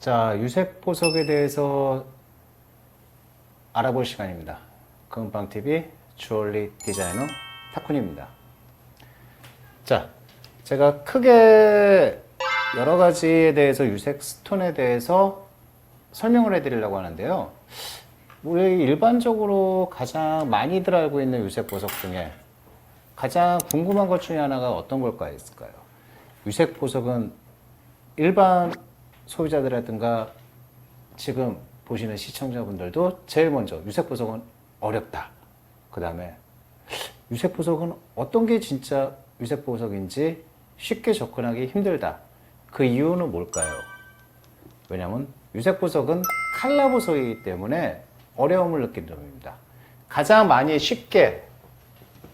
자, 유색 보석에 대해서 알아볼 시간입니다. 금은방TV 주얼리 디자이너 타쿤입니다. 자, 제가 크게 여러 가지에 대해서 유색 스톤에 대해서 설명을 해드리려고 하는데요. 우리 일반적으로 가장 많이들 알고 있는 유색 보석 중에 가장 궁금한 것 중에 하나가 어떤 걸까 있을까요? 유색 보석은 일반 소비자들이라든가 지금 보시는 시청자분들도 제일 먼저 유색 보석은 어렵다. 그 다음에 유색 보석은 어떤 게 진짜 유색 보석인지 쉽게 접근하기 힘들다. 그 이유는 뭘까요? 왜냐하면 유색 보석은 칼라 보석이기 때문에 어려움을 느낀다는 겁니다. 가장 많이 쉽게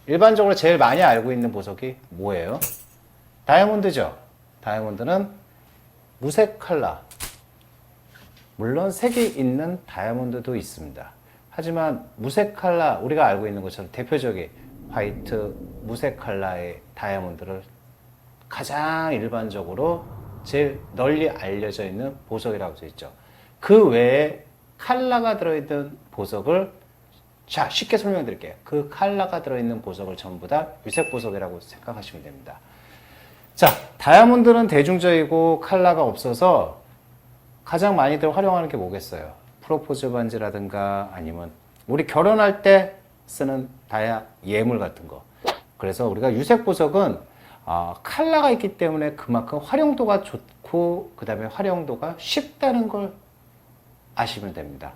일반적으로 제일 많이 알고 있는 보석이 뭐예요? 다이아몬드죠. 다이아몬드는 무색 칼라. 물론 색이 있는 다이아몬드도 있습니다. 하지만 무색 칼라, 우리가 알고 있는 것처럼 대표적인 화이트 무색 칼라의 다이아몬드를 가장 일반적으로 제일 널리 알려져 있는 보석이라고 되어 있죠. 그 외에 칼라가 들어있는 보석을 자, 쉽게 설명드릴게요. 그 칼라가 들어있는 보석을 전부 다 유색 보석이라고 생각하시면 됩니다. 자, 다이아몬드는 대중적이고 칼라가 없어서 가장 많이들 활용하는 게 뭐겠어요? 프로포즈 반지라든가 아니면 우리 결혼할 때 쓰는 다이아 예물 같은 거. 그래서 우리가 유색 보석은 칼라가 있기 때문에 그만큼 활용도가 좋고 그 다음에 활용도가 쉽다는 걸 아시면 됩니다.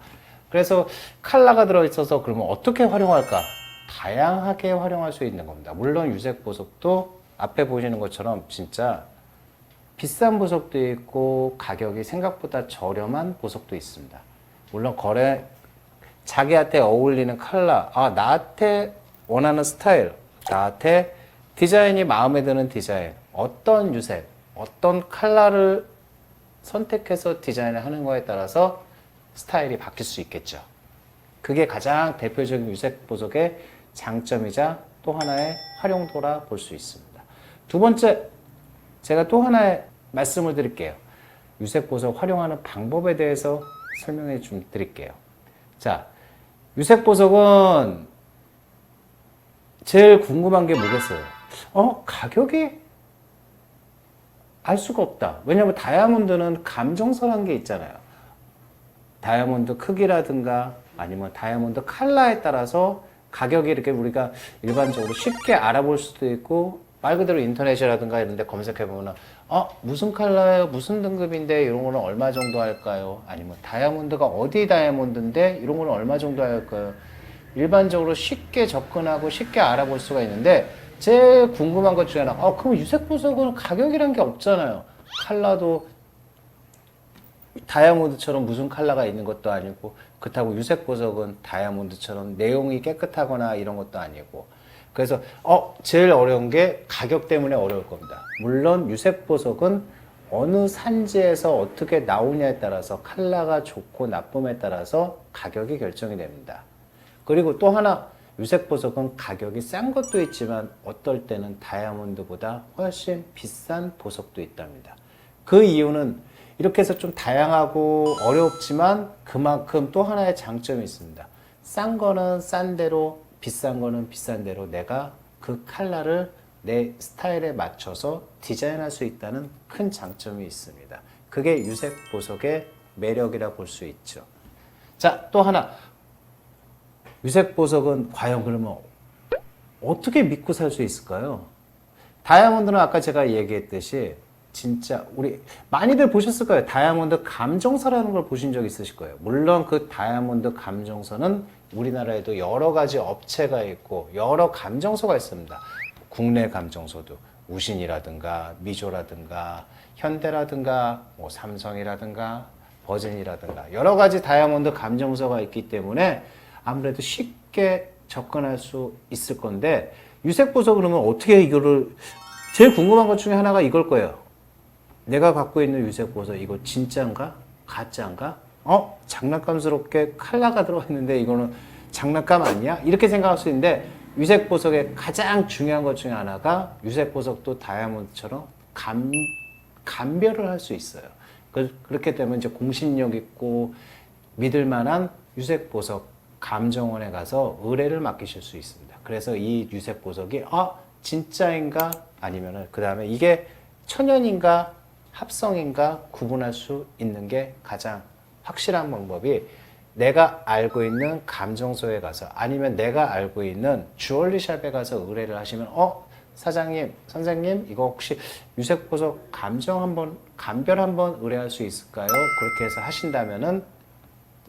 그래서 칼라가 들어있어서 그러면 어떻게 활용할까? 다양하게 활용할 수 있는 겁니다. 물론 유색 보석도 앞에 보시는 것처럼 진짜 비싼 보석도 있고 가격이 생각보다 저렴한 보석도 있습니다. 물론 자기한테 어울리는 컬러, 나한테 원하는 스타일, 나한테 디자인이 마음에 드는 디자인, 어떤 유색, 어떤 컬러를 선택해서 디자인을 하는 거에 따라서 스타일이 바뀔 수 있겠죠. 그게 가장 대표적인 유색 보석의 장점이자 또 하나의 활용도라 볼 수 있습니다. 두 번째, 제가 또 하나의 말씀을 드릴게요. 유색 보석 활용하는 방법에 대해서 설명해 좀 드릴게요. 자, 유색 보석은 제일 궁금한 게 뭐겠어요? 가격이 알 수가 없다. 왜냐하면 다이아몬드는 감정선한 게 있잖아요. 다이아몬드 크기라든가 아니면 다이아몬드 컬러에 따라서 가격이 이렇게 우리가 일반적으로 쉽게 알아볼 수도 있고 말 그대로 인터넷이라든가 이런 데 검색해보면 무슨 컬러예요? 무슨 등급인데 이런 거는 얼마 정도 할까요? 아니면 다이아몬드가 어디 다이아몬드인데 이런 거는 얼마 정도 할까요? 일반적으로 쉽게 접근하고 쉽게 알아볼 수가 있는데 제일 궁금한 것 중에 하나 그럼 유색 보석은 가격이란 게 없잖아요. 컬러도 다이아몬드처럼 무슨 컬러가 있는 것도 아니고 그렇다고 유색 보석은 다이아몬드처럼 내용이 깨끗하거나 이런 것도 아니고 그래서 제일 어려운 게 가격 때문에 어려울 겁니다. 물론 유색 보석은 어느 산지에서 어떻게 나오냐에 따라서 컬러가 좋고 나쁨에 따라서 가격이 결정이 됩니다. 그리고 또 하나 유색 보석은 가격이 싼 것도 있지만 어떨 때는 다이아몬드보다 훨씬 비싼 보석도 있답니다. 그 이유는 이렇게 해서 좀 다양하고 어렵지만 그만큼 또 하나의 장점이 있습니다. 싼 거는 싼 대로 비싼 거는 비싼 대로 내가 그 컬러를 내 스타일에 맞춰서 디자인할 수 있다는 큰 장점이 있습니다. 그게 유색 보석의 매력이라 볼 수 있죠. 자, 또 하나. 유색 보석은 과연 그러면 어떻게 믿고 살 수 있을까요? 다이아몬드는 아까 제가 얘기했듯이 진짜 우리 많이들 보셨을 거예요. 다이아몬드 감정서라는 걸 보신 적 있으실 거예요. 물론 그 다이아몬드 감정서는 우리나라에도 여러 가지 업체가 있고 여러 감정서가 있습니다. 국내 감정서도 우신이라든가 미조라든가 현대라든가 삼성이라든가 버진이라든가 여러 가지 다이아몬드 감정서가 있기 때문에 아무래도 쉽게 접근할 수 있을 건데 유색 보석 그러면 어떻게 이거를 제일 궁금한 것 중에 하나가 이걸 거예요. 내가 갖고 있는 유색 보석 이거 진짜인가? 가짜인가? 장난감스럽게 컬러가 들어있는데 이거는 장난감 아니야? 이렇게 생각할 수 있는데 유색 보석의 가장 중요한 것 중에 하나가 유색 보석도 다이아몬드처럼 감별을 할 수 있어요. 그렇게 되면 이제 공신력 있고 믿을 만한 유색 보석 감정원에 가서 의뢰를 맡기실 수 있습니다. 그래서 이 유색 보석이 진짜인가 아니면은 그 다음에 이게 천연인가 합성인가 구분할 수 있는 게 가장 확실한 방법이 내가 알고 있는 감정소에 가서 아니면 내가 알고 있는 주얼리샵에 가서 의뢰를 하시면 사장님, 선생님 이거 혹시 유색 보석 감별 한번 의뢰할 수 있을까요? 그렇게 해서 하신다면은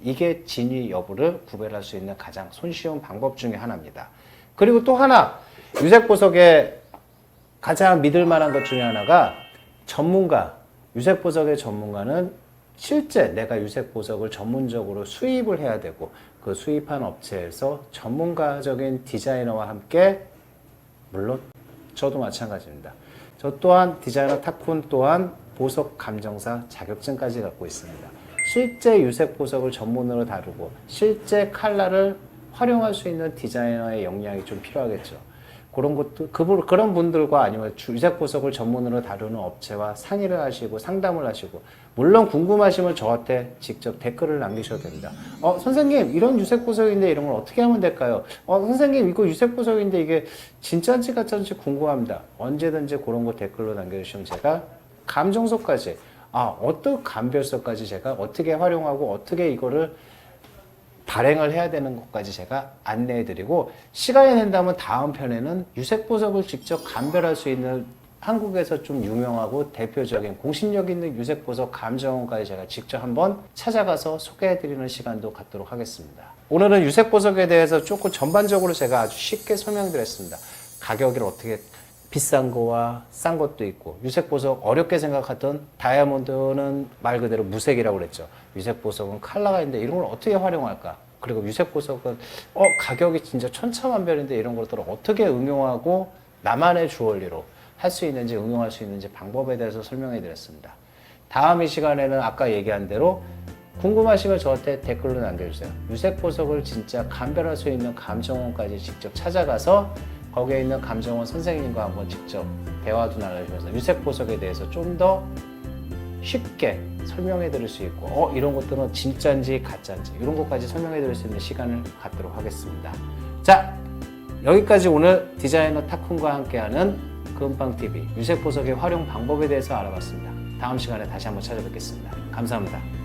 이게 진위 여부를 구별할 수 있는 가장 손쉬운 방법 중에 하나입니다. 그리고 또 하나 유색 보석의 가장 믿을 만한 것 중에 하나가 유색 보석의 전문가는 실제 내가 유색 보석을 전문적으로 수입을 해야 되고 그 수입한 업체에서 전문가적인 디자이너와 함께 물론 저도 마찬가지입니다. 저 또한 디자이너 타쿤 또한 보석 감정사 자격증까지 갖고 있습니다. 실제 유색 보석을 전문으로 다루고 실제 칼라를 활용할 수 있는 디자이너의 역량이 좀 필요하겠죠. 그런 분들과 아니면 유색 보석을 전문으로 다루는 업체와 상의를 하시고 상담을 하시고 물론 궁금하시면 저한테 직접 댓글을 남기셔도 됩니다. 선생님 이런 유색 보석인데 이런 걸 어떻게 하면 될까요? 선생님 이거 유색 보석인데 이게 진짜인지 가짜인지 궁금합니다. 언제든지 그런 거 댓글로 남겨주시면 제가 감정소까지 어떤 감별서까지 제가 어떻게 활용하고 어떻게 이거를 발행을 해야 되는 것까지 제가 안내해 드리고 시간이 된다면 다음 편에는 유색 보석을 직접 감별할 수 있는 한국에서 좀 유명하고 대표적인 공신력 있는 유색 보석 감정원까지 제가 직접 한번 찾아가서 소개해 드리는 시간도 갖도록 하겠습니다. 오늘은 유색 보석에 대해서 조금 전반적으로 제가 아주 쉽게 설명드렸습니다. 가격을 어떻게 비싼 거와 싼 것도 있고 유색 보석 어렵게 생각하던 다이아몬드는 말 그대로 무색이라고 그랬죠. 유색 보석은 컬러가 있는데 이런 걸 어떻게 활용할까? 그리고 유색 보석은 가격이 진짜 천차만별인데 이런 것들을 어떻게 응용하고 나만의 주얼리로 할 수 있는지 응용할 수 있는지 방법에 대해서 설명해 드렸습니다. 다음 이 시간에는 아까 얘기한 대로 궁금하시면 저한테 댓글로 남겨주세요. 유색 보석을 진짜 감별할 수 있는 감정원까지 직접 찾아가서 거기에 있는 감정원 선생님과 한번 직접 대화도 나누면서 유색 보석에 대해서 좀 더 쉽게 설명해 드릴 수 있고 이런 것들은 진짜인지 가짜인지 이런 것까지 설명해 드릴 수 있는 시간을 갖도록 하겠습니다. 자, 여기까지 오늘 디자이너 타쿤과 함께하는 금방TV 유색 보석의 활용 방법에 대해서 알아봤습니다. 다음 시간에 다시 한번 찾아뵙겠습니다. 감사합니다.